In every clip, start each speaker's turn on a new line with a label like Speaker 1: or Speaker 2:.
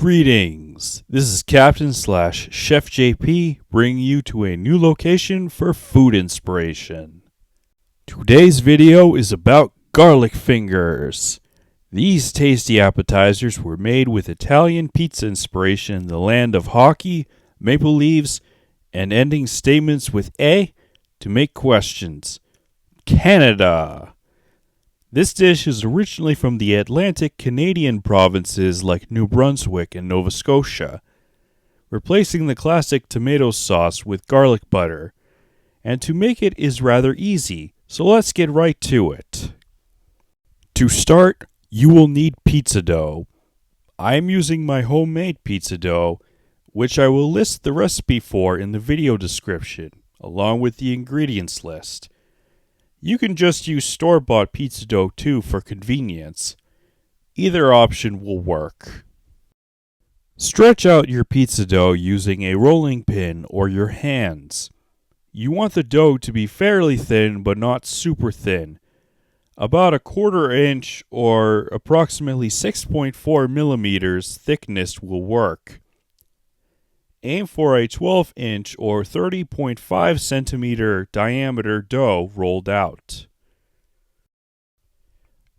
Speaker 1: Greetings, this is Captain / Chef JP bringing you to a new location for food inspiration. Today's video is about garlic fingers. These tasty appetizers were made with Italian pizza inspiration in the land of hockey, maple leaves, and ending statements with A to make questions. Canada. This dish is originally from the Atlantic Canadian provinces like New Brunswick and Nova Scotia, replacing the classic tomato sauce with garlic butter. And to make it is rather easy, so let's get right to it. To start, you will need pizza dough. I am using my homemade pizza dough, which I will list the recipe for in the video description, along with the ingredients list. You can just use store-bought pizza dough too for convenience. Either option will work. Stretch out your pizza dough using a rolling pin or your hands. You want the dough to be fairly thin but not super thin. About a 1/4 inch or approximately 6.4 millimeters thickness will work. Aim for a 12-inch or 30.5 centimeter diameter dough rolled out.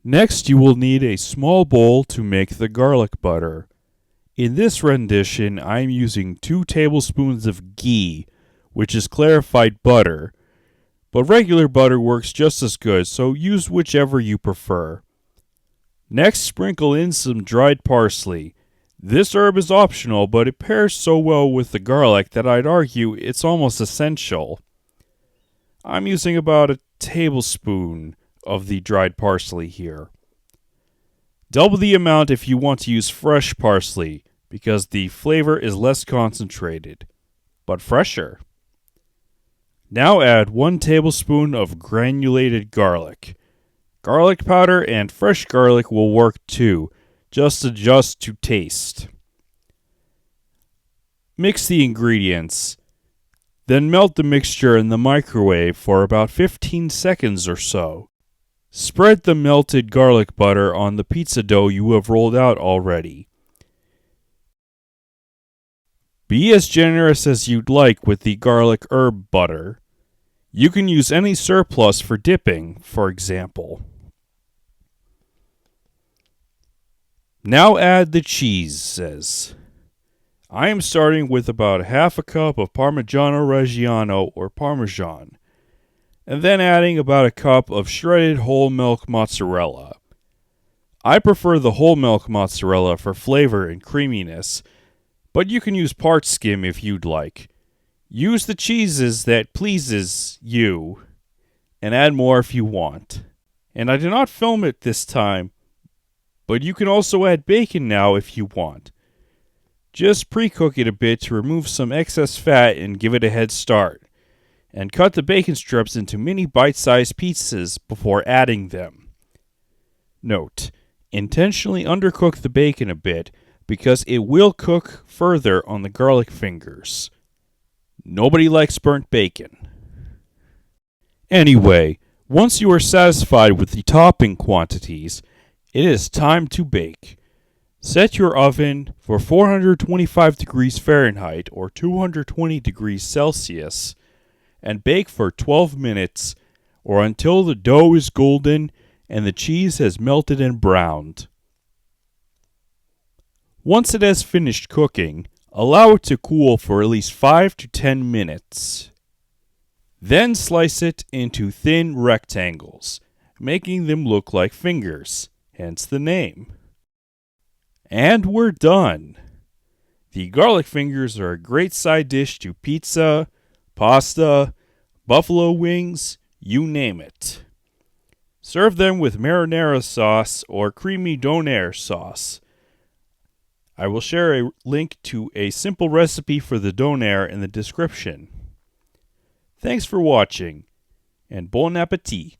Speaker 1: Next, you will need a small bowl to make the garlic butter. In this rendition, I am using 2 tablespoons of ghee, which is clarified butter, but regular butter works just as good, so use whichever you prefer. Next, sprinkle in some dried parsley. This herb is optional, but it pairs so well with the garlic that I'd argue it's almost essential. I'm using about a tablespoon of the dried parsley here. Double the amount if you want to use fresh parsley, because the flavor is less concentrated, but fresher. Now add 1 tablespoon of granulated garlic. Garlic powder and fresh garlic will work too. Just adjust to taste. Mix the ingredients. Then melt the mixture in the microwave for about 15 seconds or so. Spread the melted garlic butter on the pizza dough you have rolled out already. Be as generous as you'd like with the garlic herb butter. You can use any surplus for dipping, for example. Now add the cheeses. I am starting with about 1/2 cup of Parmigiano Reggiano or Parmesan, and then adding about 1 cup of shredded whole milk mozzarella. I prefer the whole milk mozzarella for flavor and creaminess, but you can use part skim if you'd like. Use the cheeses that pleases you, and add more if you want. And I did not film it this time, but you can also add bacon now if you want. Just pre-cook it a bit to remove some excess fat and give it a head start. And cut the bacon strips into mini bite-sized pieces before adding them. Note, intentionally undercook the bacon a bit because it will cook further on the garlic fingers. Nobody likes burnt bacon. Anyway, once you are satisfied with the topping quantities, it is time to bake. Set your oven for 425 degrees Fahrenheit or 220 degrees Celsius and bake for 12 minutes or until the dough is golden and the cheese has melted and browned. Once it has finished cooking, allow it to cool for at least 5 to 10 minutes. Then slice it into thin rectangles, making them look like fingers. Hence the name. And we're done. The garlic fingers are a great side dish to pizza, pasta, buffalo wings, you name it. Serve them with marinara sauce or creamy donair sauce. I will share a link to a simple recipe for the donair in the description. Thanks for watching, and bon appetit.